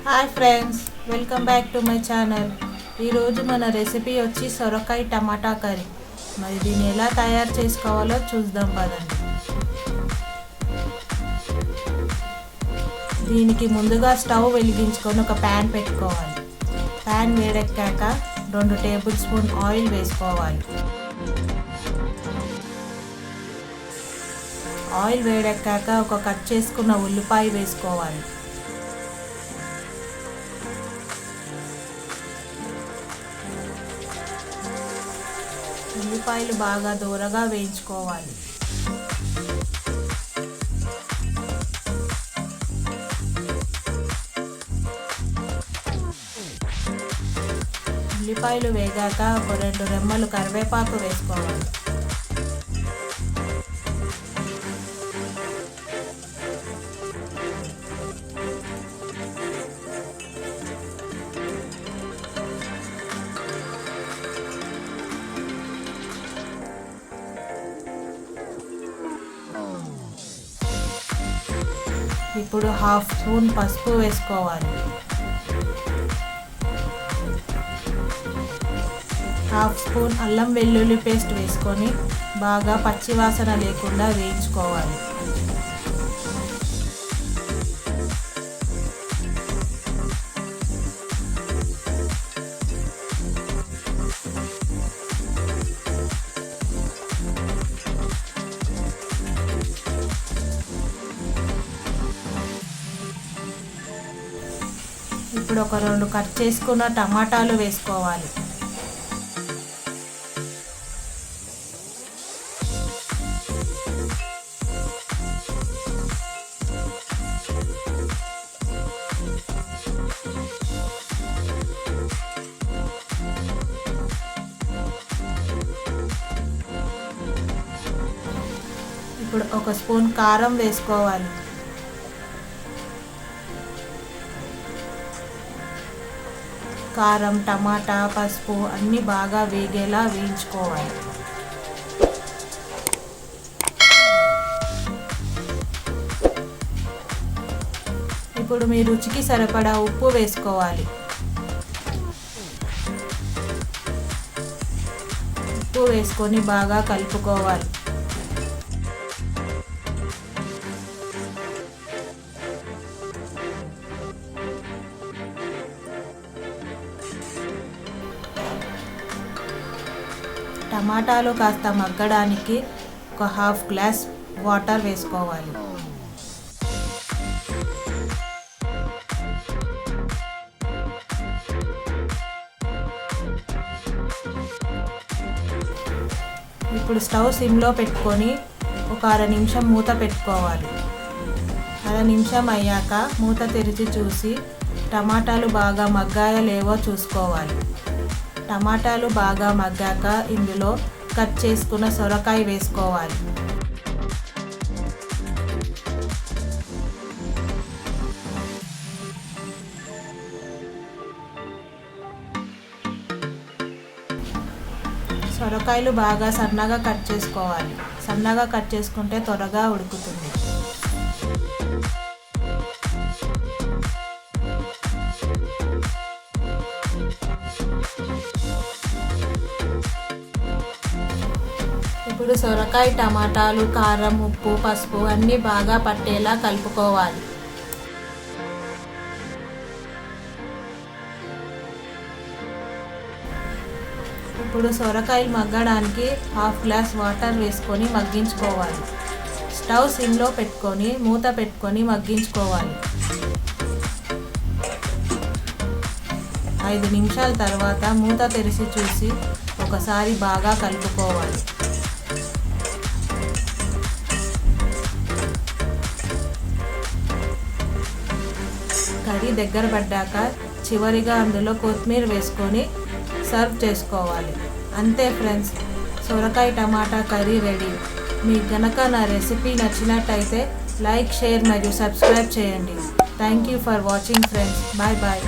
Hi friends, welcome back to my channel. ఈరోజు మన recipe వచ్చి సొరకాయ టమాటా కర్రీ. మరి దీన్ని ఎలా తయారు చేసుకోవాలో చూద్దాం పదండి. దీనికి ముందుగా స్టవ్ వెలిగించుకొని ఒక ప్యాన్ పెట్టుకోవాలి. ప్యాన్ వేడెక్కాక 2 టేబుల్ స్పూన్ ఆయిల్ వేసుకోవాలి. ఆయిల్ వేడెక్కాక ఒక కట్ చేసుకున్న ఉల్లిపాయ వేసుకోవాలి. ఉల్లిపాయలు బాగా దూరగా వేయించుకోవాలి. ఉల్లిపాయలు వేగాక ఒక 2 రెమ్మలు కరివేపాకు వేసుకోవాలి. ఇప్పుడు 1/2 స్పూన్ పసుపు వేసుకోవాలి. 1/2 స్పూన్ అల్లం వెల్లుల్లి పేస్ట్ వేసుకొని బాగా పచ్చివాసన లేకుండా వేయించుకోవాలి. ఇప్పుడు ఒక 2 కట్ చేసుకున్న టమాటాలు వేసుకోవాలి. ఇప్పుడు 1 స్పూన్ కారం వేసుకోవాలి. కారం, టమాటా, పసుపు అన్నీ బాగా వేగేలా వేయించుకోవాలి. ఇప్పుడు మీ రుచికి సరిపడా ఉప్పు వేసుకోవాలి. ఉప్పు వేసుకొని బాగా కలుపుకోవాలి. టమాటాలు కాస్త మగ్గడానికి ఒక 1/2 గ్లాస్ వాటర్ వేసుకోవాలి. ఇప్పుడు స్టవ్ సిమ్లో పెట్టుకొని ఒక 1/2 నిమిషం మూత పెట్టుకోవాలి. 1/2 నిమిషం అయ్యాక మూత తెరిచి చూసి టమాటాలు బాగా మగ్గాయో లేవో చూసుకోవాలి. టమాటాలు బాగా మగ్గాక ఇందులో కట్ చేసుకున్న సొరకాయ వేసుకోవాలి. సొరకాయలు బాగా సన్నగా కట్ చేసుకోవాలి. సన్నగా కట్ చేసుకుంటే త్వరగా ఉడుకుతుంది. ఇప్పుడు సొరకాయ, టమాటాలు, కారం, ఉప్పు, పసుపు అన్నీ బాగా పట్టేలా కలుపుకోవాలి. ఇప్పుడు సొరకాయలు మగ్గడానికి 1/2 గ్లాస్ వాటర్ వేసుకొని మగ్గించుకోవాలి. స్టవ్ సిమ్లో పెట్టుకొని మూత పెట్టుకొని మగ్గించుకోవాలి. 5 నిమిషాల తర్వాత మూత తెరిచి చూసి ఒకసారి బాగా కలుపుకోవాలి. కర్రీ దగ్గర పడ్డాక చివరిగా అందులో కొత్తిమీర వేసుకొని సర్వ్ చేసుకోవాలి. అంతే ఫ్రెండ్స్, సొరకాయ టమాటా కర్రీ రెడీ. మీకు గనక నా రెసిపీ నచ్చినట్టయితే లైక్, షేర్ మరియు సబ్స్క్రైబ్ చేయండి. Thank you for watching friends. Bye bye.